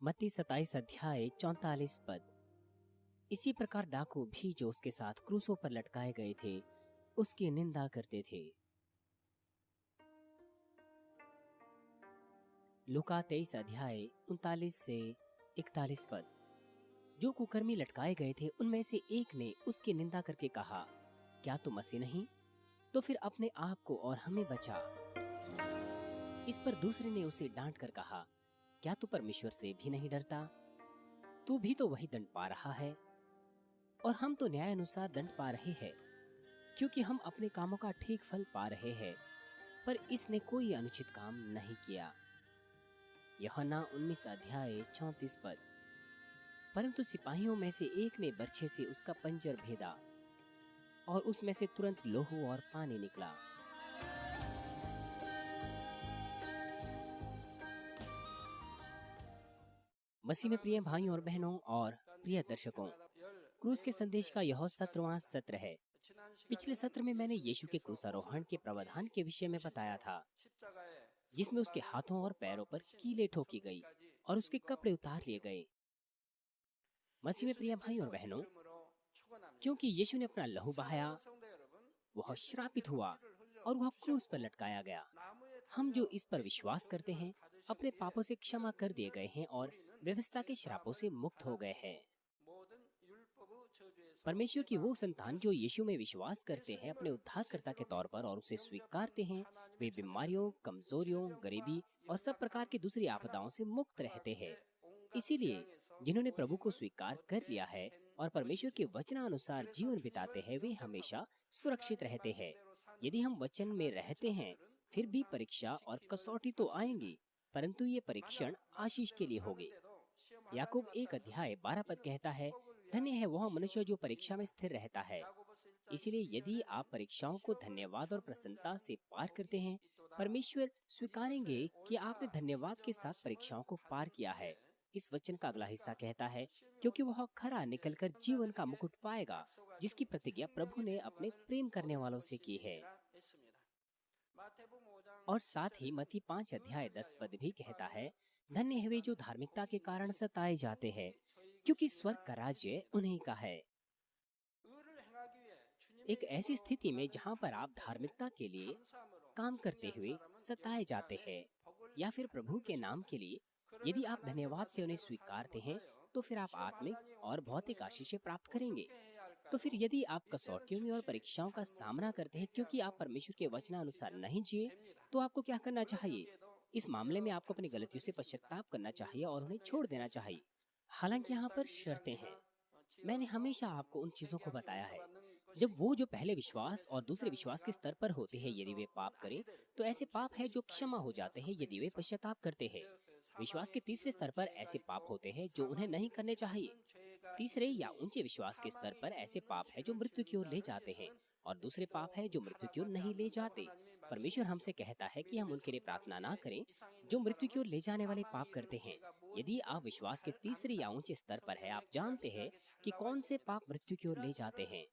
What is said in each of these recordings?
मत्ती 27 अध्याय 44 पद। इसी प्रकार डाकू भी जो उसके साथ क्रूसों पर लटकाए गए थे उसकी निंदा करते थे। लूका 23 अध्याय 39 से 41 पद। जो कुकर्मी लटकाए गए थे उनमें से एक ने उसकी निंदा करके कहा, क्या तू मसीह नहीं? तो फिर अपने आप को और हमें बचा। इस पर दूसरे ने उसे डांट कर कहा, क्या तू परमेश्वर से भी नहीं डरता? तू भी तो वही दंड पा रहा है और हम तो न्याय अनुसार दंड पा रहे हैं, क्योंकि हम अपने कामों का ठीक फल पा रहे हैं। पर इसने कोई अनुचित काम नहीं किया। यूहन्ना 19 अध्याय 34 पद। परंतु सिपाहियों में से एक ने बर्छे से उसका पंजर भेदा और उसमें से तुरंत लोहू और पानी निकला। मसीह में प्रिय भाइयों और बहनों और प्रिय दर्शकों, क्रूस के संदेश का यह 17वां सत्र है। पिछले सत्र में मैंने यीशु के क्रूसारोहण के प्रावधान के विषय में बताया था, जिसमें उसके हाथों और पैरों पर कीलें ठोकी गई और उसके कपड़े उतार लिए गए। मसीह में प्रिय भाइयों और बहनों, क्योंकि यीशु ने अपना लहू बहाया, वह श्रापित हुआ और वह क्रूस पर लटकाया गया। हम जो इस पर विश्वास करते हैं अपने पापों से क्षमा कर दिए गए हैं और व्यवस्था के श्रापों से मुक्त हो गए हैं। परमेश्वर की वो संतान जो यीशु में विश्वास करते हैं अपने उद्धारकर्ता के तौर पर और उसे स्वीकारते हैं, वे बीमारियों, कमजोरियों, गरीबी और सब प्रकार की दूसरी आपदाओं से मुक्त रहते हैं। इसीलिए जिन्होंने प्रभु को स्वीकार कर लिया है और परमेश्वर के वचनानुसार जीवन बिताते हैं, वे हमेशा सुरक्षित रहते हैं। यदि हम वचन में रहते हैं, फिर भी परीक्षा और कसौटी तो आएंगी, परंतु ये परीक्षण आशीष के लिए होंगे। याकूब 1 अध्याय 12 पद कहता है, धन्य है वह मनुष्य जो परीक्षा में स्थिर रहता है। इसलिए यदि आप परीक्षाओं को धन्यवाद और प्रसन्नता से पार करते हैं, परमेश्वर स्वीकारेंगे कि आपने धन्यवाद के साथ परीक्षाओं को पार किया है। इस वचन का अगला हिस्सा कहता है, क्योंकि वह खरा निकलकर जीवन का मुकुट पाएगा, जिसकी प्रतिज्ञा प्रभु ने अपने प्रेम करने वालों से की है। और साथ ही मत्ती 5 अध्याय 10 पद भी कहता है, धन्य है वे जो धार्मिकता के कारण सताए जाते हैं, क्योंकि स्वर्ग का राज्य उन्हीं का है। एक ऐसी स्थिति में जहाँ पर आप धार्मिकता के लिए काम करते हुए सताए जाते हैं या फिर प्रभु के नाम के लिए यदि आप धन्यवाद से उन्हें स्वीकारते हैं, तो फिर आप आत्मिक और भौतिक आशीषें प्राप्त करेंगे। तो फिर यदि आप कसौटियों में और परीक्षाओं का सामना करते हैं क्योंकि आप परमेश्वर के वचनानुसार नहीं जिए, तो आपको क्या करना चाहिए? इस मामले में आपको अपनी गलतियों से पश्चाताप करना चाहिए और उन्हें छोड़ देना चाहिए। हालांकि यहाँ पर शर्तें हैं। मैंने हमेशा आपको उन चीजों को बताया है। जब वो जो पहले विश्वास और दूसरे विश्वास के स्तर पर होते हैं, यदि वे पाप करें, तो ऐसे पाप है जो क्षमा हो जाते हैं यदि वे पश्चाताप करते हैं। विश्वास के तीसरे स्तर पर ऐसे पाप होते हैं जो उन्हें नहीं करने चाहिए। तीसरे या ऊंचे विश्वास के स्तर पर ऐसे पाप है जो मृत्यु की ओर ले जाते हैं और दूसरे पाप है जो मृत्यु की ओर नहीं ले जाते। परमेश्वर हमसे कहता है कि हम उनके लिए प्रार्थना ना करें जो मृत्यु की ओर ले जाने वाले पाप करते हैं। यदि आप विश्वास के तीसरे या ऊंचे स्तर पर है, आप जानते हैं कि कौन से पाप मृत्यु की ओर ले जाते हैं।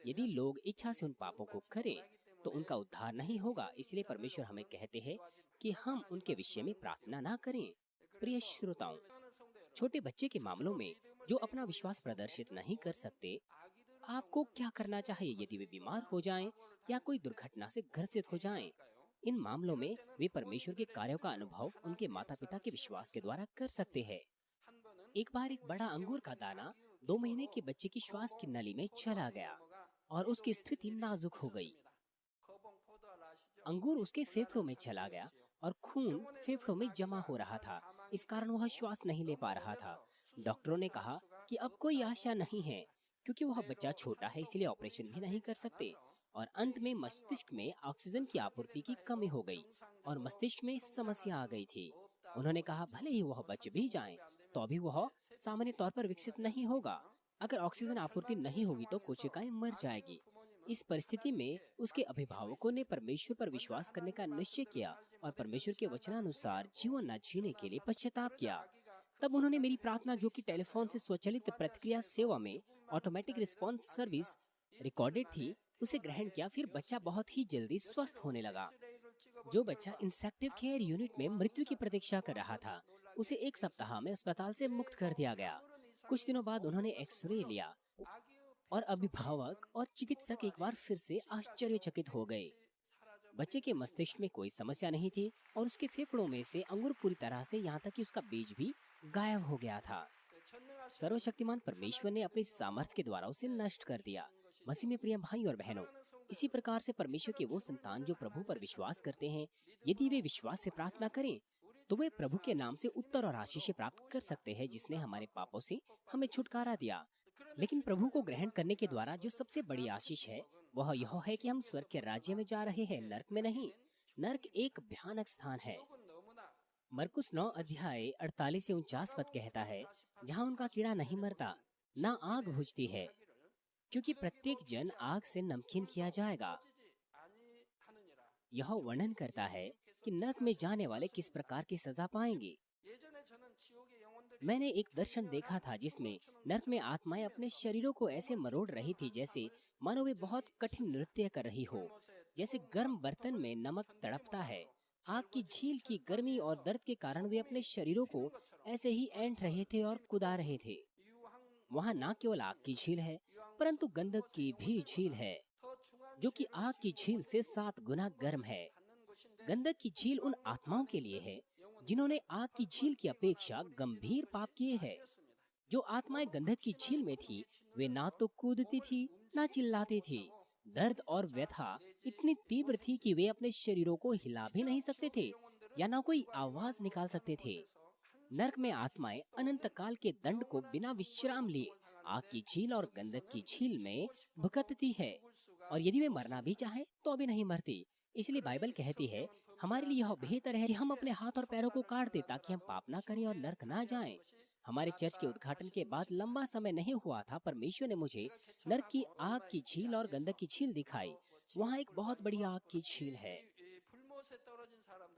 यदि लोग इच्छा से उन पापों को करें तो उनका उद्धार नहीं होगा। इसलिए परमेश्वर हमें कहते हैं कि हम उनके विषय में प्रार्थना ना करें। प्रिय श्रोताओं, छोटे बच्चे के मामलों में जो अपना विश्वास प्रदर्शित नहीं कर सकते, आपको क्या करना चाहिए यदि वे बीमार हो जाएं या कोई दुर्घटना से ग्रसित हो जाएं? इन मामलों में वे परमेश्वर के कार्यों का अनुभव उनके माता पिता के विश्वास के द्वारा कर सकते हैं। एक बार एक बड़ा अंगूर का दाना 2 महीने के बच्चे की श्वास की नली में चला गया और उसकी स्थिति नाजुक हो गई। अंगूर उसके फेफड़ों में चला गया और खून फेफड़ों में जमा हो रहा था। इस कारण वह श्वास नहीं ले पा रहा था। डॉक्टरों ने कहा कि अब कोई आशा नहीं है, क्योंकि वह बच्चा छोटा है, इसलिए ऑपरेशन भी नहीं कर सकते। और अंत में मस्तिष्क में ऑक्सीजन की आपूर्ति की कमी हो गई और मस्तिष्क में समस्या आ गई थी। उन्होंने कहा भले ही वह बच भी जाए तो अभी वह सामान्य तौर पर विकसित नहीं होगा। अगर ऑक्सीजन आपूर्ति नहीं होगी तो कोशिकाएं मर जाएगी। इस परिस्थिति में उसके अभिभावकों ने परमेश्वर पर विश्वास करने का निश्चय किया और परमेश्वर के वचनानुसार जीवन न जीने के लिए पश्चाताप किया। तब उन्होंने मेरी प्रार्थना, जो कि टेलीफोन से स्वचालित प्रतिक्रिया सेवा में ऑटोमेटिक रिस्पांस सर्विस रिकॉर्डेड थी, उसे ग्रहण किया। फिर बच्चा बहुत ही जल्दी स्वस्थ होने लगा। जो बच्चा इंसेक्टिव केयर यूनिट में मृत्यु की प्रतीक्षा कर रहा था, उसे 1 सप्ताह में अस्पताल से मुक्त कर दिया गया। कुछ दिनों बाद उन्होंने एक्सरे लिया और अभिभावक और चिकित्सक एक बार फिर से आश्चर्यचकित हो गए। बच्चे के मस्तिष्क में कोई समस्या नहीं थी और उसके फेफड़ों में से अंगूर पूरी तरह से, यहाँ तक कि उसका बीज भी गायब हो गया था। सर्वशक्तिमान परमेश्वर ने अपने सामर्थ्य के द्वारा उसे नष्ट कर दिया। मसीह में प्रिय भाई और बहनों, इसी प्रकार से परमेश्वर के वो संतान जो प्रभु पर विश्वास करते हैं, यदि वे विश्वास से प्रार्थना करें तो वे प्रभु के नाम से उत्तर और आशीष प्राप्त कर सकते हैं, जिसने हमारे पापों से हमें छुटकारा दिया। लेकिन प्रभु को ग्रहण करने के द्वारा जो सबसे बड़ी आशीष है वह यह है कि हम स्वर्ग के राज्य में जा रहे हैं, नरक में नहीं। नरक एक भयानक स्थान है। मरकुस 9 अध्याय 48 से 49 पद कहता है, जहाँ उनका कीड़ा नहीं मरता, ना आग बुझती है, क्योंकि प्रत्येक जन आग से नमकीन किया जाएगा। यह वर्णन करता है कि नरक में जाने वाले किस प्रकार की सजा पाएंगे। मैंने एक दर्शन देखा था जिसमें नरक में आत्माएं अपने शरीरों को ऐसे मरोड़ रही थी जैसे मानो वे बहुत कठिन नृत्य कर रही हो। जैसे गर्म बर्तन में नमक तड़पता है। आग की झील की गर्मी और दर्द के कारण वे अपने शरीरों को ऐसे ही ऐंठ रहे थे और कुदा रहे थे। वहाँ न केवल आग की झील है, परंतु गंधक की भी झील है, जो कि आग की झील से 7 गुना गर्म है। गंधक की झील उन आत्माओं के लिए है जिन्होंने आग की झील की अपेक्षा गंभीर पाप किए हैं। जो आत्माएं गंधक की झील में थी, वे ना तो कूदती थी, ना चिल्लाती थी। दर्द और व्यथा इतनी तीव्र थी कि वे अपने शरीरों को हिला भी नहीं सकते थे या ना कोई आवाज निकाल सकते थे। नरक में आत्माएं अनंत काल के दंड को बिना विश्राम लिए आग की झील और गंधक की झील में भुगतती है, और यदि वे मरना भी चाहे तो भी नहीं मरती। इसलिए बाइबल कहती है, हमारे लिए यह बेहतर है कि हम अपने हाथ और पैरों को काट दें ताकि हम पाप ना करें और नरक ना जाएं। हमारे चर्च के उद्घाटन के बाद लंबा समय नहीं हुआ था, परमेश्वर ने मुझे नरक की आग की झील और गंधक की झील दिखाई। वहाँ एक बहुत बड़ी आग की झील है।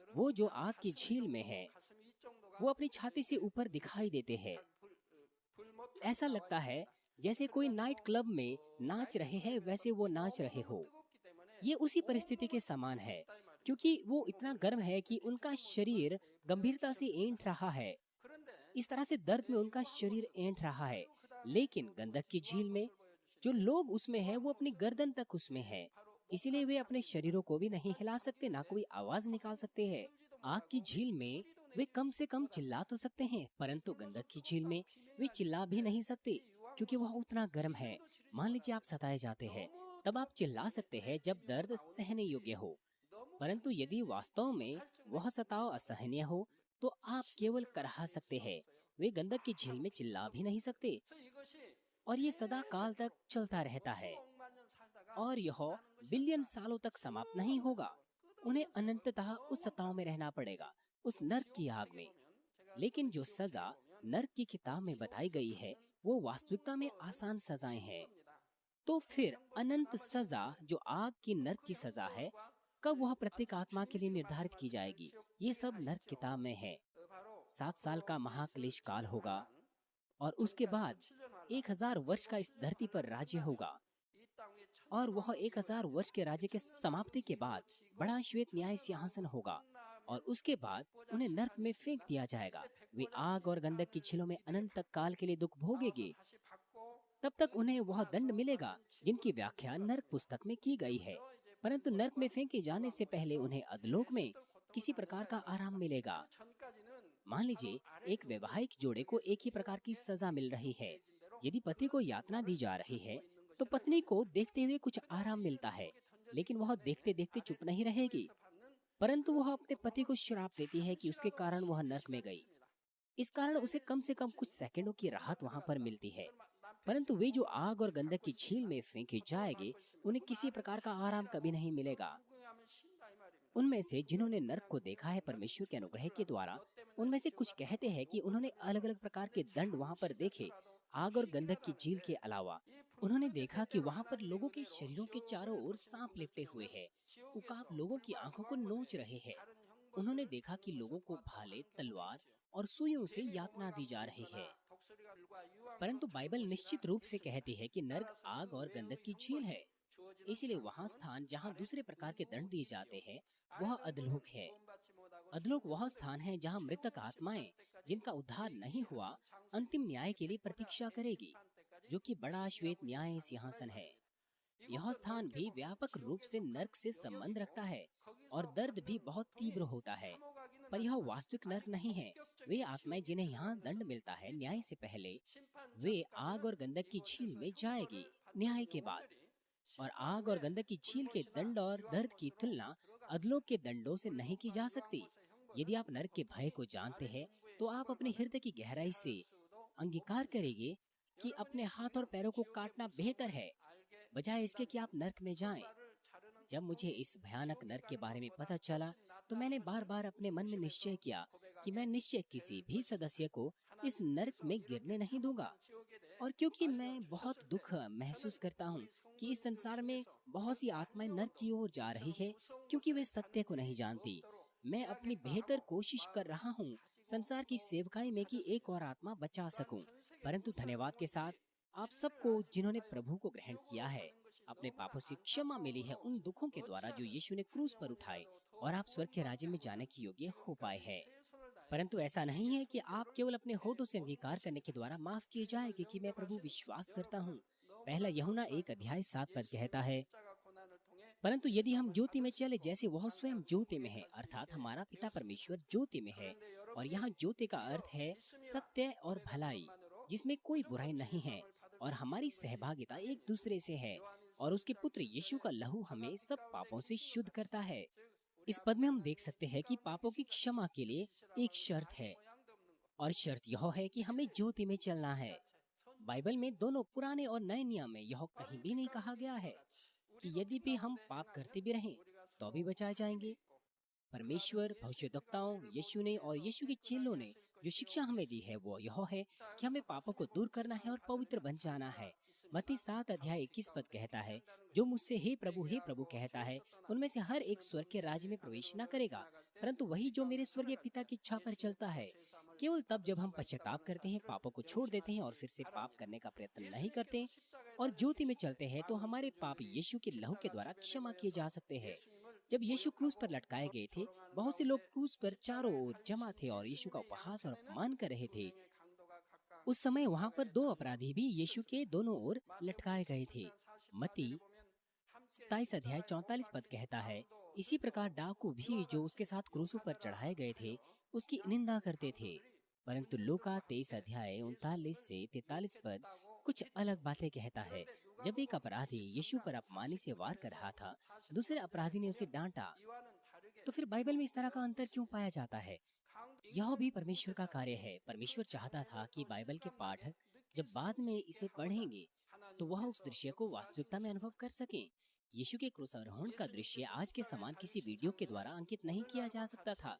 वो जो आग की झील में है, वो अपनी छाती से ऊपर दिखाई देते हैं। ऐसा लगता है जैसे कोई नाइट क्लब में नाच रहे हैं, वैसे वो नाच रहे हो। ये उसी परिस्थिति के समान है, क्योंकि वो इतना गर्म है कि उनका शरीर गंभीरता से ऐंठ रहा है। इस तरह से दर्द में उनका शरीर ऐंठ रहा है। लेकिन गंधक की झील में जो लोग उसमें हैं, वो अपनी गर्दन तक उसमें है, इसीलिए वे अपने शरीरों को भी नहीं हिला सकते, ना कोई आवाज निकाल सकते हैं। आग की झील में वे कम से कम चिल्ला तो सकते हैं, परंतु गंधक की झील में वे चिल्ला भी नहीं सकते, क्योंकि वह उतना गर्म है। मान लीजिए आप सताए जाते हैं, तब आप चिल्ला सकते हैं जब दर्द सहने योग्य हो, परंतु यदि वास्तव में वह सताव असहनीय हो तो आप केवल कराह सकते हैं। वे गंधक की झील में चिल्ला भी नहीं सकते, और ये सदा काल तक चलता रहता है, और यह बिलियन सालों तक समाप्त नहीं होगा। उन्हें अनंततः उस सताव में रहना पड़ेगा, उस नरक की आग में। लेकिन जो सजा नरक की किताब में बताई गई है, वो वास्तविकता में आसान सजाएं हैं। तो फिर अनंत सजा जो आग की नरक की सजा है, कब वह प्रत्येक आत्मा के लिए निर्धारित की जाएगी? ये सब नरक किताब में है। 7 साल का महाक्लेश काल होगा, और उसके बाद 1000 वर्ष का इस धरती पर राज्य होगा, और वह 1000 वर्ष के राज्य के समाप्ति के बाद बड़ा श्वेत न्याय सिंहासन होगा, और उसके बाद उन्हें नरक में फेंक दिया जाएगा। वे आग और गंधक की झीलों में अनंत काल के लिए दुख भोगेंगे। तब तक उन्हें वह दंड मिलेगा जिनकी व्याख्या नरक पुस्तक में की गई है। परंतु नरक में फेंके जाने से पहले उन्हें अधलोक में किसी प्रकार का आराम मिलेगा। मान लीजिए एक वैवाहिक जोड़े को एक ही प्रकार की सजा मिल रही है। यदि पति को यातना दी जा रही है, तो पत्नी को देखते हुए कुछ आराम मिलता है, लेकिन वह देखते देखते चुप नहीं रहेगी, परंतु वह अपने पति को श्राप देती है कि उसके कारण वह नरक में गई। इस कारण उसे कम से कम कुछ सेकंडों की राहत वहाँ पर मिलती है। परंतु वे जो आग और गंधक की झील में फेंके जाएंगे, उन्हें किसी प्रकार का आराम कभी नहीं मिलेगा। उनमें से जिन्होंने नरक को देखा है परमेश्वर के अनुग्रह के द्वारा, उनमें से कुछ कहते हैं कि उन्होंने अलग अलग प्रकार के दंड वहाँ पर देखे। आग और गंधक की झील के अलावा उन्होंने देखा कि वहाँ पर लोगों के शरीरों के चारों ओर सांप लिपटे हुए हैं। उकाब लोगों की आंखों को नोच रहे हैं। उन्होंने देखा कि लोगों को भाले, तलवार और सुइयों से यातना दी जा रही है। परंतु बाइबल निश्चित रूप से कहती है कि नरक आग और गंधक की झील है। इसलिए वहाँ स्थान जहाँ दूसरे प्रकार के दंड दिए जाते हैं, वह अधलोक है। अधलोक वह स्थान है जहाँ मृतक आत्माएं जिनका उद्धार नहीं हुआ, अंतिम न्याय के लिए प्रतीक्षा करेगी, जो कि बड़ा श्वेत न्याय सिंहासन है। यह स्थान भी व्यापक रूप से नर्क से संबंध रखता है और दर्द भी बहुत तीव्र होता है। पर यह वास्तविक नर्क नहीं है। वे आत्माएं जिन्हें यहाँ दंड मिलता है न्याय से पहले, वे आग और गंधक की झील में जाएगी न्याय के बाद। और आग और गंधक की झील के दंड और दर्द की तुलना अधलोक के दंडों से नहीं की जा सकती। यदि आप नर्क के भय को जानते हैं, तो आप अपने हृदय की गहराई से अंगीकार करेंगे कि अपने हाथ और पैरों को काटना बेहतर है, बजाय इसके कि आप नर्क में जाएं। जब मुझे इस भयानक नर्क के बारे में पता चला, तो मैंने बार बार अपने मन में निश्चय किया कि मैं निश्चय किसी भी सदस्य को इस नर्क में गिरने नहीं दूंगा। और क्योंकि मैं बहुत दुख महसूस करता हूँ कि इस संसार में बहुत सी आत्माएं नर्क की ओर जा रही है, क्योंकि वे सत्य को नहीं जानती। मैं अपनी बेहतर कोशिश कर रहा हूँ संसार की सेवकाई में कि एक और आत्मा बचा सकूं। परंतु धन्यवाद के साथ आप सबको जिन्होंने प्रभु को ग्रहण किया है, अपने पापों से क्षमा मिली है उन दुखों के द्वारा जो यीशु ने क्रूस पर उठाए, और आप स्वर्ग के राज्य में जाने के योग्य हो पाए हैं। परंतु ऐसा नहीं है कि आप केवल अपने होठों से अंगीकार करने के द्वारा माफ किए जाएंगे कि मैं प्रभु विश्वास करता हूँ। पहला यूहन्ना 1 अध्याय 7 पद कहता है, परंतु यदि हम ज्योति में चले जैसे वह स्वयं ज्योति में है, अर्थात हमारा पिता परमेश्वर ज्योति में है। और यहाँ ज्योति का अर्थ है सत्य और भलाई, जिसमें कोई बुराई नहीं है। और हमारी सहभागिता एक दूसरे से है, और उसके पुत्र यीशु का लहू हमें सब पापों से शुद्ध करता है। इस पद में हम देख सकते हैं कि पापों की क्षमा के लिए एक शर्त है, और शर्त यह है कि हमें ज्योति में चलना है। बाइबल में दोनों पुराने और नए नियम में यह कहीं भी नहीं कहा गया है कि यदि भी हम पाप करते भी रहें तो भी बचाए जाएंगे। परमेश्वर, भविष्यद्वक्ताओं, यीशु ने और यीशु के चेलों ने जो शिक्षा हमें दी है वो यह है कि हमें पापों को दूर करना है और पवित्र बन जाना है। मत्ती 7 अध्याय 21 पद कहता है, जो मुझसे हे प्रभु कहता है, उनमें से हर एक स्वर्ग के राज्य में प्रवेश न करेगा, परंतु वही जो मेरे स्वर्गीय पिता की इच्छा पर चलता है। केवल तब जब हम पश्चाताप करते हैं, पापों को छोड़ देते हैं और फिर से पाप करने का प्रयत्न नहीं करते और ज्योति में चलते हैं, तो हमारे पाप यीशु के लहू के द्वारा क्षमा किए जा सकते हैं। जब यीशु क्रूस पर लटकाए गए थे, बहुत से लोग क्रूस पर चारों ओर जमा थे और यीशु का उपहास और अपमान कर रहे थे। उस समय वहाँ पर दो अपराधी भी यीशु के दोनों ओर लटकाए गए थे। मत्ती 27 अध्याय 44 पद कहता है, इसी प्रकार डाकू भी जो उसके साथ क्रूसों पर चढ़ाए गए थे उसकी निंदा करते थे। परंतु लूका 23 अध्याय 39 से 43 पद कुछ अलग बातें कहता है। जब एक अपराधी यीशु पर अपमानी से वार कर रहा था, दूसरे अपराधी ने उसे डांटा। तो फिर बाइबल में इस तरह का अंतर क्यों पाया जाता है? यह भी परमेश्वर का कार्य है। परमेश्वर चाहता था कि बाइबल के पाठक जब बाद में इसे पढ़ेंगे तो वह उस दृश्य को वास्तविकता में अनुभव कर सकें। यीशु के क्रूसारोहण का दृश्य आज के समान किसी वीडियो के द्वारा अंकित नहीं किया जा सकता था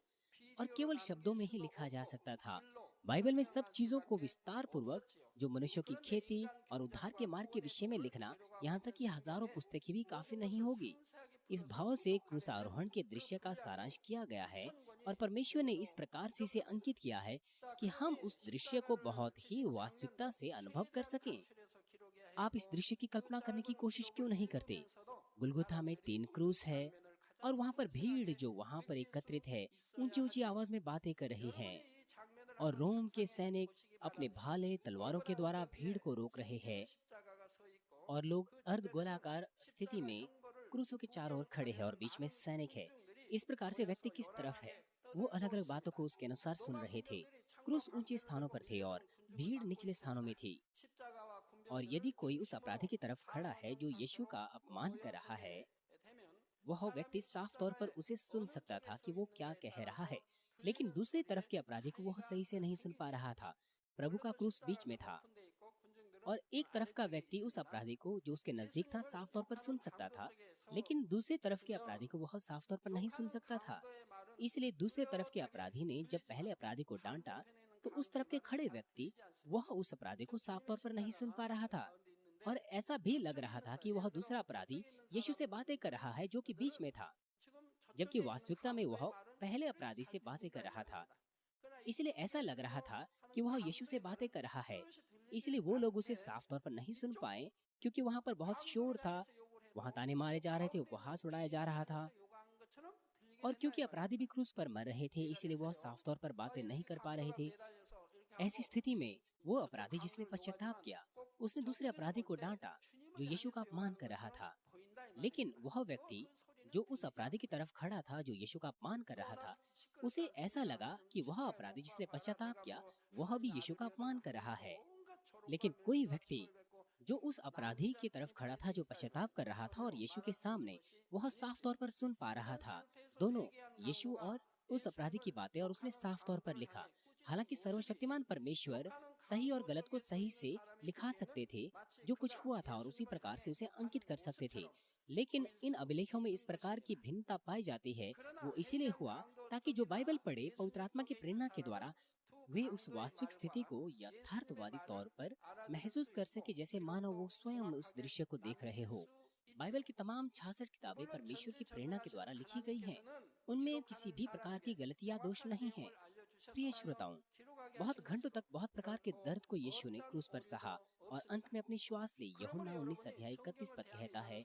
और केवल शब्दों में ही लिखा जा सकता था। बाइबल में सब चीजों को विस्तार पूर्वक, जो मनुष्यों की खेती और उद्धार के मार्ग के विषय में लिखना, यहाँ तक कि हजारों पुस्तकें भी काफी नहीं होगी। इस भाव से क्रूसारोहण के दृश्य का सारांश किया गया है और परमेश्वर ने इस प्रकार से इसे अंकित किया है कि हम उस दृश्य को बहुत ही वास्तविकता से अनुभव कर सकें। आप इस दृश्य की कल्पना करने की कोशिश क्यों नहीं करते? गुलगुथा में 3 क्रूस है और वहाँ पर भीड़ जो वहाँ पर एकत्रित है ऊंची ऊंची आवाज में बातें कर रही हैं, और रोम के सैनिक अपने भाले तलवारों के द्वारा भीड़ को रोक रहे हैं, और लोग अर्ध गोलाकार स्थिति में क्रूसों के चारों ओर खड़े हैं और बीच में सैनिक है। इस प्रकार से व्यक्ति किस तरफ है? वो अलग अलग बातों को उसके अनुसार सुन रहे थे। क्रूस ऊंचे स्थानों पर थे और भीड़ निचले स्थानों में थी। और यदि कोई उस अपराधी की तरफ खड़ा है जो यीशु का अपमान कर रहा है, वह व्यक्ति साफ तौर पर उसे सुन सकता था कि वो क्या कह रहा है, लेकिन दूसरी तरफ के अपराधी को वह सही से नहीं सुन पा रहा था। प्रभु का क्रूस बीच में था और एक तरफ का व्यक्ति उस अपराधी को जो उसके नजदीक था साफ तौर पर सुन सकता था, लेकिन दूसरी तरफ के अपराधी को वह साफ तौर पर नहीं सुन सकता था। इसलिए दूसरे तरफ के अपराधी ने जब पहले अपराधी को डांटा, तो उस तरफ के खड़े व्यक्ति वह उस अपराधी को साफ तौर पर नहीं सुन पा रहा था और ऐसा भी लग रहा था कि वह दूसरा अपराधी यीशु से बातें कर रहा है जो कि बीच में था, जबकि वास्तविकता में वह पहले अपराधी से बातें कर रहा था। इसलिए ऐसा लग रहा था कि वह यीशु से बातें कर रहा है, इसलिए वो लोग उसे साफ तौर पर नहीं सुन पाए क्योंकि वहाँ पर बहुत शोर था। वहाँ ताने मारे जा रहे थे, उपहास उड़ाया जा रहा था और क्योंकि अपराधी भी क्रूस पर मर रहे थे, इसलिए वह साफ तौर पर बातें नहीं कर पा रहे थे। ऐसी स्थिति में वो अपराधी जिसने पश्चाताप किया, उसने दूसरे अपराधी को डांटा जो यीशु का अपमान कर रहा था। लेकिन वह व्यक्ति जो उस अपराधी की तरफ खड़ा था जो यीशु का अपमान कर रहा था, उसे ऐसा लगा कि वह अपराधी जिसने पश्चाताप किया वह भी यीशु का अपमान कर रहा है। लेकिन कोई व्यक्ति जो उस अपराधी की तरफ खड़ा था जो पश्चाताप कर रहा था और यीशु के सामने वह साफ तौर पर सुन पा रहा था दोनों, यीशु और उस अपराधी की बातें, और उसने साफ तौर पर लिखा। हालांकि सर्वशक्तिमान परमेश्वर सही और गलत को सही से लिखा सकते थे, जो कुछ हुआ था और उसी प्रकार से उसे अंकित कर सकते थे। लेकिन इन अभिलेखों में इस प्रकार की भिन्नता पाई जाती है। वो इसीलिए हुआ ताकि जो बाइबल पढ़े पवित्र आत्मा की प्रेरणा के द्वारा वे उस वास्तविक स्थिति को यथार्थवादी तौर पर महसूस कर सके, जैसे मानो वो स्वयं उस दृश्य को देख रहे हो। बाइबल की तमाम 66 किताबें परमेश्वर की प्रेरणा के द्वारा लिखी गई हैं। उनमें किसी भी प्रकार की गलती या दोष नहीं है। प्रिय श्रोताओं, बहुत घंटों तक बहुत प्रकार के दर्द को यीशु ने क्रूस पर सहा और अंत में अपनी श्वास ली। यूहन्ना 19 अध्याय 31 पद कहता है,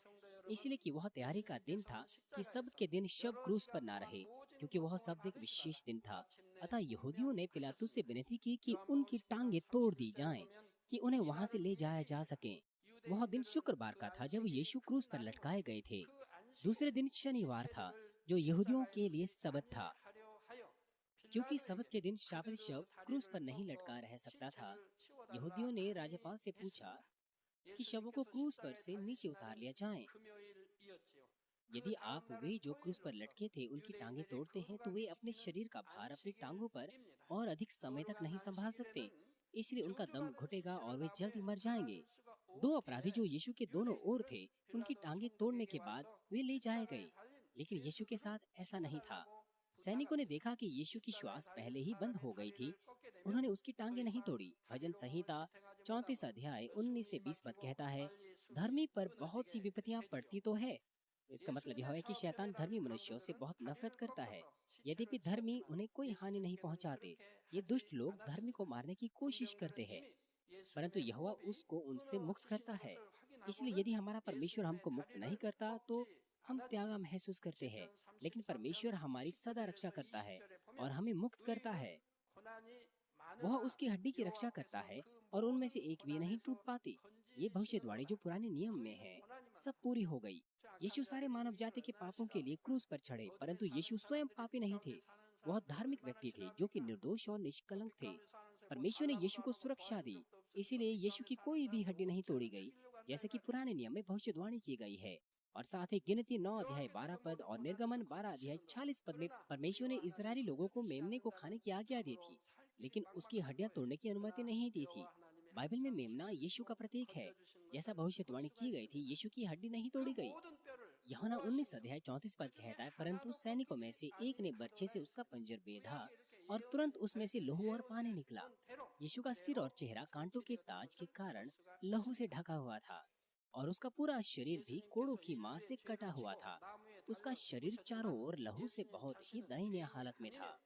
इसलिए कि वह तैयारी का दिन था कि शब्द के दिन शव क्रूस पर ना रहे, क्योंकि वह शब्द एक विशेष दिन था। अतः यहूदियों ने पिलातुस से विनती की कि उनकी टांगे तोड़ दी जाएं, कि उन्हें वहां से ले जाया जा सके। वह दिन शुक्रवार का था जब यीशु क्रूस पर लटकाए गए थे। दूसरे दिन शनिवार था जो यहूदियों के लिए सबत था, क्योंकि सबत के दिन शाबत शव क्रूस पर नहीं लटका रह सकता था। यहूदियों ने राज्यपाल से पूछा कि शवों को क्रूस पर से नीचे उतार लिया जाए। यदि आप वे जो क्रूस पर लटके थे उनकी टांगे तोड़ते हैं तो वे अपने शरीर का भार अपनी टांगों पर और अधिक समय तक नहीं संभाल सकते, इसलिए उनका दम घुटेगा और वे जल्दी मर जाएंगे। दो अपराधी जो यीशु के दोनों ओर थे, उनकी टांगे तोड़ने के बाद वे ले जाए गए, लेकिन यीशु के साथ ऐसा नहीं था। सैनिकों ने देखा कि यीशु की श्वास पहले ही बंद हो गई थी। उन्होंने उसकी टांगे नहीं तोड़ी। भजन संहिता 34 अध्याय 19 से 20 पद कहता है, धर्मी पर बहुत सी विपत्तियां पड़ती तो है। इसका मतलब यह है कि शैतान धर्मी मनुष्यों से बहुत नफरत करता है, यद्यपि धर्मी उन्हें कोई हानि नहीं पहुंचाते। ये दुष्ट लोग धर्मी को मारने की कोशिश करते हैं, परंतु यहोवा उसको उनसे मुक्त करता है। इसलिए यदि हमारा परमेश्वर हमको मुक्त नहीं करता तो हम त्यागा महसूस करते हैं, लेकिन परमेश्वर हमारी सदा रक्षा करता है और हमें मुक्त करता है। वह उसकी हड्डी की रक्षा करता है और उनमें से एक भी नहीं टूट पाती। ये भविष्यवाणी जो पुराने नियम में है सब पूरी हो गई। यीशु सारे मानव जाति के पापों के लिए क्रूस पर चढ़े, परंतु यीशु स्वयं पापी नहीं थे। वह धार्मिक व्यक्ति थे जो कि निर्दोष और निष्कलंक थे। परमेश्वर ने यीशु को सुरक्षा दी, इसीलिए यीशु की कोई भी हड्डी नहीं तोड़ी गई, जैसे कि पुराने नियम में भविष्यवाणी की गई है। और साथ ही गिनती 9 अध्याय 12 पद और निर्गमन 12 अध्याय 40 पद में परमेश्वर ने इस्राएली लोगों को मेमने को खाने की आज्ञा दी थी, लेकिन उसकी हड्डियां तोड़ने की अनुमति नहीं दी थी। बाइबल में मेमना यीशु का प्रतीक है। जैसा भविष्यवाणी की गई थी, यीशु की हड्डी नहीं तोड़ी गई। यूहन्ना 19 अध्याय 34 पद कहता है, परंतु सैनिकों में से एक ने बर्छे से उसका पंजर बेधा और तुरंत उसमें से लहू और पानी निकला। यीशु का सिर और चेहरा कांटों के ताज के कारण लहू से ढका हुआ था और उसका पूरा शरीर भी कोड़ों की मार से कटा हुआ था। उसका शरीर चारों ओर लहू से बहुत ही दयनीय हालत में था।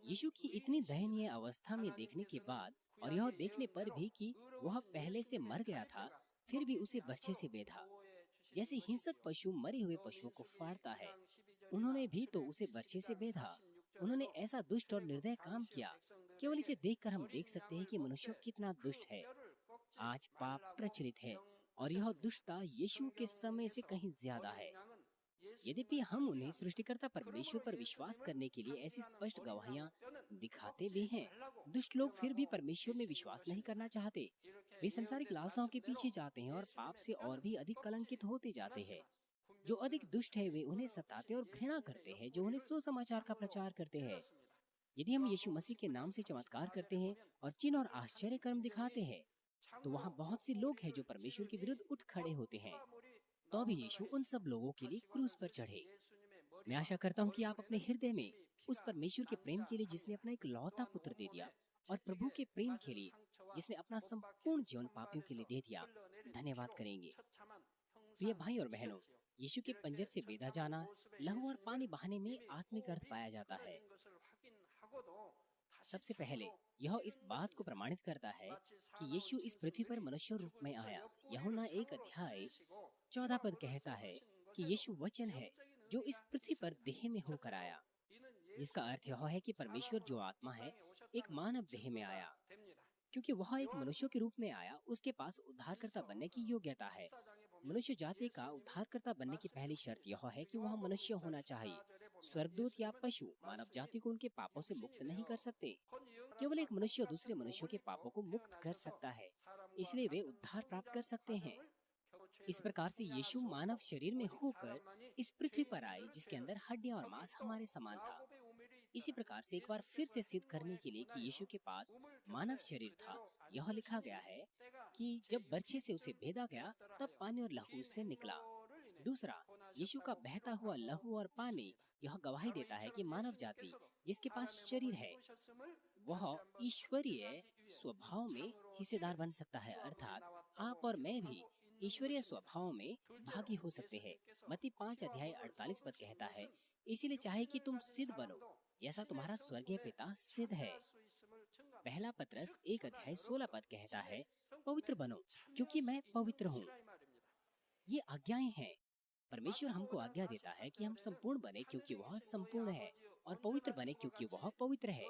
यीशु की इतनी दयनीय अवस्था में देखने के बाद और यह देखने पर भी कि वह पहले से मर गया था, फिर भी उसे बर्छे से बेधा। जैसे हिंसक पशु मरे हुए पशुओं को फाड़ता है, उन्होंने भी तो उसे बर्छे से बेधा। उन्होंने ऐसा दुष्ट और निर्दय काम किया। केवल इसे देखकर हम देख सकते हैं कि मनुष्य कितना दुष्ट है। आज पाप प्रचलित है और यह दुष्टता यीशु के समय से कहीं ज्यादा है। यद्यपि हम उन्हें सृष्टिकर्ता परमेश्वर पर विश्वास करने के लिए ऐसी स्पष्ट गवाहियां दिखाते भी हैं, दुष्ट लोग फिर भी परमेश्वर में विश्वास नहीं करना चाहते। वे संसारिक लालसाओं के पीछे जाते हैं और पाप से और भी अधिक कलंकित होते जाते हैं। जो अधिक दुष्ट है वे उन्हें सताते और घृणा करते हैं जो उन्हें सुसमाचार का प्रचार करते हैं। यदि हम यीशु मसीह के नाम से चमत्कार करते हैं और चिन्ह और आश्चर्य कर्म दिखाते हैं, तो वहाँ बहुत से लोग हैं जो परमेश्वर के विरुद्ध उठ खड़े होते हैं। तो भी यीशु उन सब लोगों के लिए क्रूस पर चढ़े। मैं आशा करता हूँ कि आप अपने हृदय में उस परमेश्वर के प्रेम के लिए जिसने अपना एक लौता पुत्र दे दिया, और प्रभु के प्रेम के लिए जिसने अपना संपूर्ण जीवन पापियों के लिए दे दिया, धन्यवाद करेंगे। प्रिय भाई और बहनों, यीशु के पंजर से बेधा जाना, लहू और पानी बहाने में आत्मिक अर्थ पाया जाता है। सबसे पहले यह इस बात को प्रमाणित करता है कि यीशु इस पृथ्वी पर मनुष्य रूप में आया। यूहन्ना 1 अध्याय 14 पद कहता है कि यीशु वचन है जो इस पृथ्वी पर देह में होकर आया, जिसका अर्थ यह है कि परमेश्वर जो आत्मा है एक मानव देह में आया। क्योंकि वह एक मनुष्य के रूप में आया, उसके पास उद्धारकर्ता बनने की योग्यता है। मनुष्य जाति का उद्धारकर्ता बनने की पहली शर्त यह है कि वह मनुष्य होना चाहिए। स्वर्गदूत या पशु मानव जाति को उनके पापों से मुक्त नहीं कर सकते। केवल एक मनुष्य दूसरे मनुष्यों के पापों को मुक्त कर सकता है, इसलिए वे उद्धार प्राप्त कर सकते हैं। इस प्रकार से यीशु मानव शरीर में होकर इस पृथ्वी पर आए, जिसके अंदर हड्डियां और मांस हमारे समान था। इसी प्रकार से एक बार फिर से सिद्ध करने के लिए कि यीशु के पास मानव शरीर था, यह लिखा गया है कि जब बर्छे से उसे भेदा गया तब पानी और लहू उससे निकला। दूसरा, यीशु का बहता हुआ लहू और पानी यह गवाही देता है कि मानव जाति जिसके पास शरीर है वह ईश्वरीय स्वभाव में हिस्सेदार बन सकता है, अर्थात आप और मैं भी ईश्वरीय स्वभाव में भागी हो सकते हैं। मत्ती 5 अध्याय 48 पद कहता है, इसीलिए चाहे कि तुम सिद्ध बनो जैसा तुम्हारा स्वर्गीय पिता सिद्ध है। पहला पत्रस 1 अध्याय 16 पद कहता है, पवित्र बनो क्योंकि मैं पवित्र हूँ। ये आज्ञाएं हैं। परमेश्वर हमको आज्ञा देता है कि हम संपूर्ण बने क्योंकि वह संपूर्ण है, और पवित्र बने क्योंकि वह पवित्र है।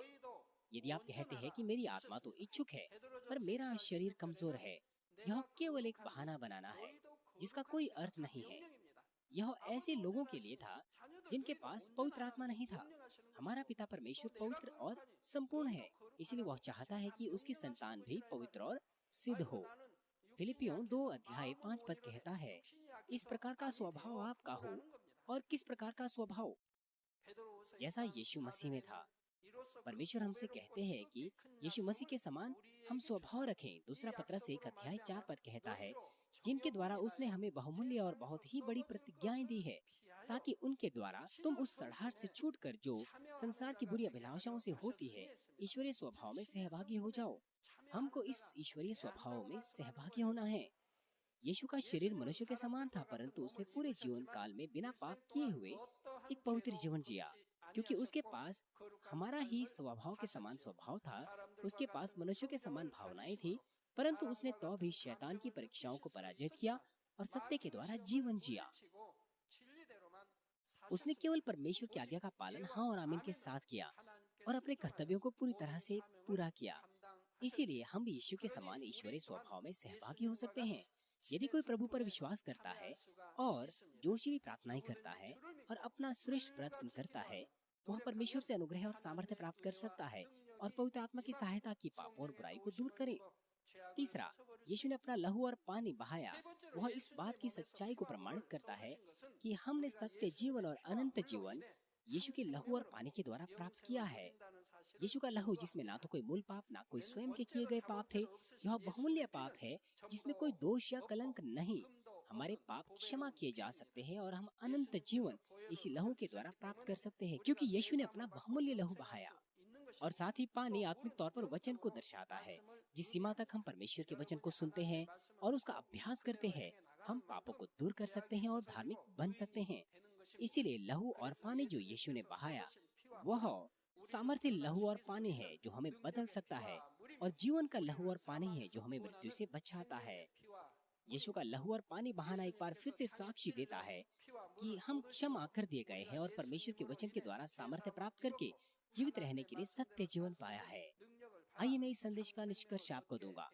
यदि आप कहते हैं कि मेरी आत्मा तो इच्छुक है पर मेरा शरीर कमजोर है, यह केवल एक बहाना बनाना है जिसका कोई अर्थ नहीं है। यह ऐसे लोगों के लिए था जिनके पास पवित्र आत्मा नहीं था। हमारा पिता परमेश्वर पवित्र और संपूर्ण है, इसलिए वह चाहता है कि उसकी संतान भी पवित्र और सिद्ध हो। फिलिपियों 2 अध्याय 5 पद कहता है, इस प्रकार का स्वभाव आपका हो। और किस प्रकार का स्वभाव? जैसा यीशु मसीह में था। परमेश्वर हमसे कहते हैं कि यीशु मसीह के समान हम स्वभाव रखें। दूसरा पत्रस 1 अध्याय 4 पद कहता है, जिनके द्वारा उसने हमें बहुमूल्य और बहुत ही बड़ी प्रतिज्ञाएं दी है, ताकि उनके द्वारा तुम उस सड़ाहट से छूटकर जो संसार की बुरी अभिलाषाओं से होती है, ईश्वरीय स्वभाव में सहभागी हो जाओ। हमको इस ईश्वरीय स्वभाव में सहभागी होना है। यीशु का शरीर मनुष्य के समान था, परंतु उसने पूरे जीवन काल में बिना पाप किए हुए एक पवित्र जीवन जिया, क्योंकि उसके पास हमारा ही स्वभाव के समान स्वभाव था। उसके पास मनुष्य के समान भावनाएं थी, परंतु उसने तो भी शैतान की परीक्षाओं को पराजित किया और सत्य के द्वारा जीवन जिया। उसने केवल परमेश्वर की आज्ञा का पालन हाँ और आमीन के साथ किया और अपने कर्तव्यों को पूरी तरह से पूरा किया। इसीलिए हम भी यीशु के समान ईश्वरीय स्वभाव में सहभागी हो सकते हैं। यदि कोई प्रभु पर विश्वास करता है और जोशीली प्रार्थनाएं करता है और अपना श्रेष्ठ प्रयत्न करता है, वह परमेश्वर से अनुग्रह और सामर्थ्य प्राप्त कर सकता है और पवित्र आत्मा की सहायता की पापों और बुराई को दूर करे। तीसरा, यीशु ने अपना लहू और पानी बहाया। वह इस बात की सच्चाई को प्रमाणित करता है कि हमने सत्य जीवन और अनंत जीवन यीशु के लहू और पानी के द्वारा प्राप्त किया है। यीशु का लहू, जिसमें ना तो कोई मूल पाप ना कोई स्वयं के किए गए पाप थे, यह बहुमूल्य पाप है जिसमें कोई दोष या कलंक नहीं। हमारे पाप क्षमा किए जा सकते हैं और हम अनंत जीवन इसी लहू के द्वारा प्राप्त कर सकते हैं, क्योंकि यीशु ने अपना बहुमूल्य लहू बहाया। और साथ ही पानी आत्मिक तौर पर वचन को दर्शाता है। जिस सीमा तक हम परमेश्वर के वचन को सुनते हैं और उसका अभ्यास करते हैं, हम पापों को दूर कर सकते हैं और धार्मिक बन सकते हैं। इसीलिए लहू और पानी जो यीशु ने बहाया, वह सामर्थ्य लहू और पानी है जो हमें बदल सकता है, और जीवन का लहू और पानी है जो हमें मृत्यु से बचाता है। यीशु का लहू और पानी बहाना एक बार फिर से साक्षी देता है कि हम क्षमा कर दिए गए हैं और परमेश्वर के वचन के द्वारा सामर्थ्य प्राप्त करके जीवित रहने के लिए सत्य जीवन पाया है। आइए मैं इस संदेश का निष्कर्ष आपको दूंगा।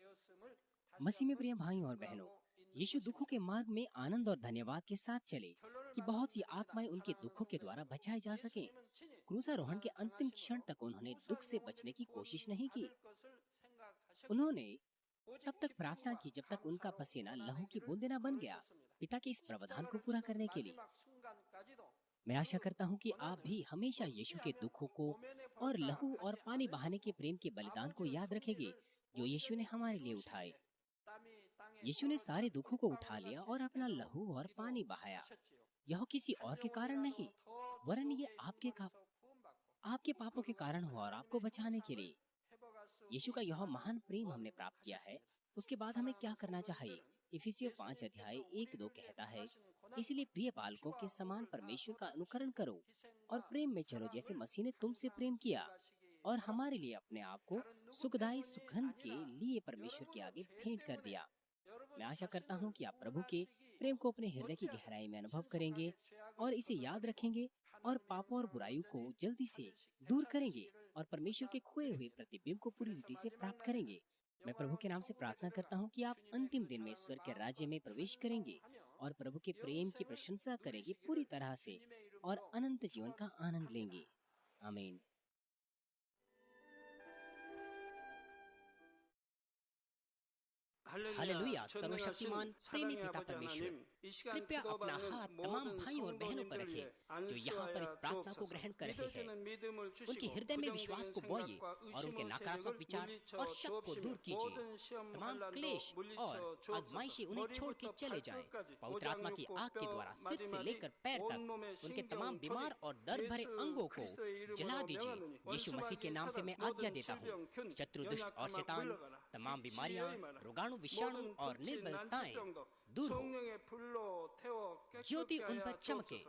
मसीह में प्रिय भाइयों और बहनों, यीशु दुखों के मार्ग में आनंद और धन्यवाद के साथ चले कि बहुत सी आत्माएं उनके दुखों के द्वारा बचाई जा सकें। क्रूसारोहण के अंतिम क्षण तक उन्होंने दुख से बचने की कोशिश नहीं की। उन्होंने तब तक प्रार्थना की जब तक उनका पसीना लहू की बूंदें न बन गया, पिता के इस प्रावधान को पूरा करने के लिए। मैं आशा करता हूँ कि आप भी हमेशा यीशु के दुखों को और लहू और पानी बहाने के प्रेम के बलिदान को याद रखेंगे जो यीशु ने हमारे लिए उठाए। यीशु ने सारे दुखों को उठा लिया और अपना लहू और पानी बहाया। यह किसी और के कारण नहीं, वरन ये आपके पापों के कारण हुआ और आपको बचाने के लिए। यीशु का यह महान प्रेम हमने प्राप्त किया है। उसके बाद हमें क्या करना चाहिए? इफिसियों 5 अध्याय 1-2 कहता है, इसलिए प्रिय बालकों के समान परमेश्वर का अनुकरण करो और प्रेम में चलो जैसे मसीह ने तुमसे प्रेम किया और हमारे लिए अपने आप को सुखदायी सुगंध के लिए परमेश्वर के आगे भेंट कर दिया। मैं आशा करता हूँ कि आप प्रभु के प्रेम को अपने हृदय की गहराई में अनुभव करेंगे और इसे याद रखेंगे और पापों और बुराइयों को जल्दी से दूर करेंगे और परमेश्वर के खोए हुए प्रतिबिंब को पूरी रीति से प्राप्त करेंगे। मैं प्रभु के नाम से प्रार्थना करता हूँ कि आप अंतिम दिन में स्वर्ग के राज्य में प्रवेश करेंगे और प्रभु के प्रेम की प्रशंसा करेंगे पूरी तरह से और अनंत जीवन का आनंद लेंगे। आमीन। हालेलुया। सर्वशक्तिमान प्रेमी पिता परमेश्वर, कृपया अपना हाथ तमाम भाइयों और बहनों पर रखें जो यहाँ पर इस प्रार्थना को ग्रहण कर रहे हैं। उनके हृदय में विश्वास को बोइए और उनके नकारात्मक विचार और शक को दूर कीजिए। तमाम क्लेश और आजमाइशें उन्हें छोड़ के चले जाएं। पवित्र आत्मा की आग के द्वारा सिर से लेकर पैर तक उनके तमाम बीमार और दर्द भरे अंगों को जला दीजिए। यीशु मसीह के नाम से मैं आज्ञा देता हूँ, शत्रु दुष्ट और शैतान, तमाम बीमारियां, रोगाणु, विषाणु और निर्बलताएं दूर हो। ज्योति उन पर चमके।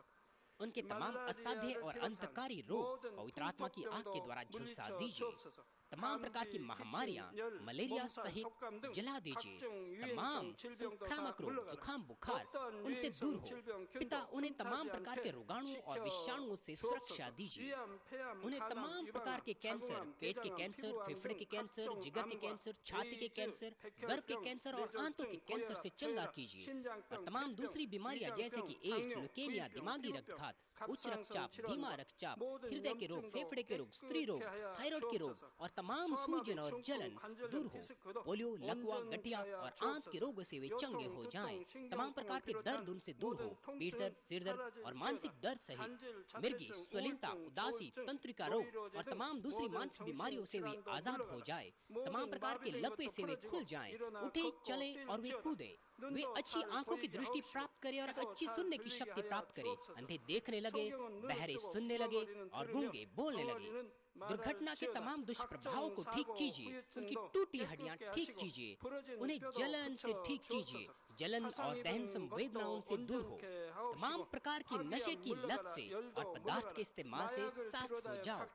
उनके तमाम असाध्य और अंतकारी रोग पवित्र आत्मा की आग के द्वारा झुलसा दीजिए। तमाम प्रकार की महामारियां, मलेरिया सहित जला दीजिए। तमाम संक्रामक रोग, जुकाम, बुखार उनसे दूर हो। पिता, उन्हें तमाम प्रकार के रोगाणु और विषाणुओं से सुरक्षा दीजिए। उन्हें तमाम प्रकार के कैंसर, पेट के कैंसर, फेफड़े के कैंसर, जिगर के कैंसर, छाती के कैंसर, गर्भ के कैंसर और आंतों के कैंसर से चंगा कीजिए। और तमाम दूसरी बीमारियां जैसे कि एड्स, ल्यूकेमिया, दिमागी रक्तघात, उच्च रक्तचाप, धीमा रक्तचाप, हृदय के रोग, फेफड़े के रोग, स्त्री रोग, थायराइड के रोग और तमाम सूजन और जलन दूर हो। पोलियो, लकवा, गठिया और आंत के रोगों से वे चंगे हो जाएं। तमाम प्रकार के दर्द उनसे दूर हो। पीठ दर्द, सिर दर्द और मानसिक दर्द सहित मिर्गी, स्वलीनता, उदासी, तंत्रिका रोग और तमाम दूसरी मानसिक बीमारियों से वे आजाद हो जाए। तमाम प्रकार के लकवे से वे खुल जाएं, उठे, चले और वे कूदे। वे अच्छी आंखों की दृष्टि प्राप्त करें और अच्छी सुनने की शक्ति प्राप्त करें। अंधे देखने लगे, बहरे सुनने लगे और गूंगे बोलने लगे। दुर्घटना के तमाम दुष्प्रभावों को ठीक कीजिए। उनकी टूटी हड्डियां ठीक कीजिए। उन्हें जलन से ठीक कीजिए। जलन और दहन संवेदनाओं से दूर हो। तमाम प्रकार की नशे की लत से और पदार्थ के इस्तेमाल से साफ हो जाओ।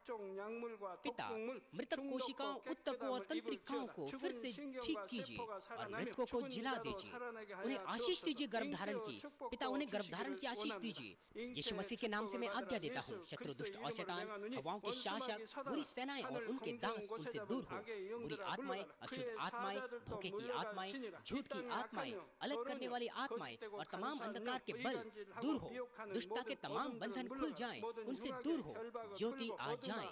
पिता, मृतक कोशिकाओं, उत्तकों और तंत्रिकाओं को फिर से ठीक कीजिए और मृतकों को जिला दीजिए। उन्हें आशीष दीजिए गर्भधारण की। पिता, उन्हें गर्भधारण की आशीष दीजिए। यीशु मसीह के नाम से मैं आज्ञा देता हूँ, शत्रु, दुष्ट और शैतान, हवाओं के शासक, बुरी सेनाएं और उनके दास उनसे दूर हो। बुरी आत्माएं, अशुद्ध आत्माएं, धोखे की आत्माएं, झूठ की आत्माएं, अलग करने वाली आत्माएं और तमाम अंधकार के बल दूर हो। दुष्टता के तमाम बंधन खुल जाएं, उनसे दूर हो, ज्योति आ जाए।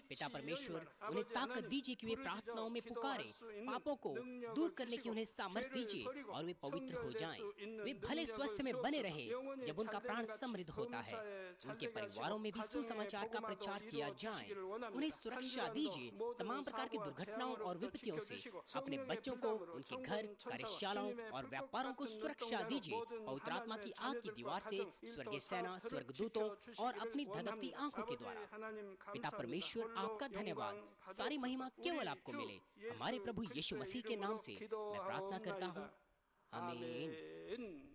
पिता परमेश्वर, उन्हें ताकत दीजिए कि वे प्रार्थनाओं में पुकारें। पापों को दूर करने की उन्हें सामर्थ दीजिए और वे पवित्र हो जाएं। वे भले स्वस्थ में बने रहें जब उनका प्राण समृद्ध होता है। उनके परिवारों में भी सुसमाचार का प्रचार किया जाए। उन्हें सुरक्षा दीजिए तमाम प्रकार की दुर्घटनाओं और विपत्तियों से। अपने बच्चों को, उनके घर, कार्यशालाओं और व्यापारों को सुरक्षा दीजिए। पवित्र आत्मा की आग की दीवार से, स्वर्गीय सेना, स्वर्गदूतों और अपनी धधकती आंखों के द्वारा। पिता परमेश्वर, आपका धन्यवाद। सारी महिमा केवल आपको मिले। हमारे प्रभु यीशु मसीह के नाम से मैं प्रार्थना करता हूँ। आमीन।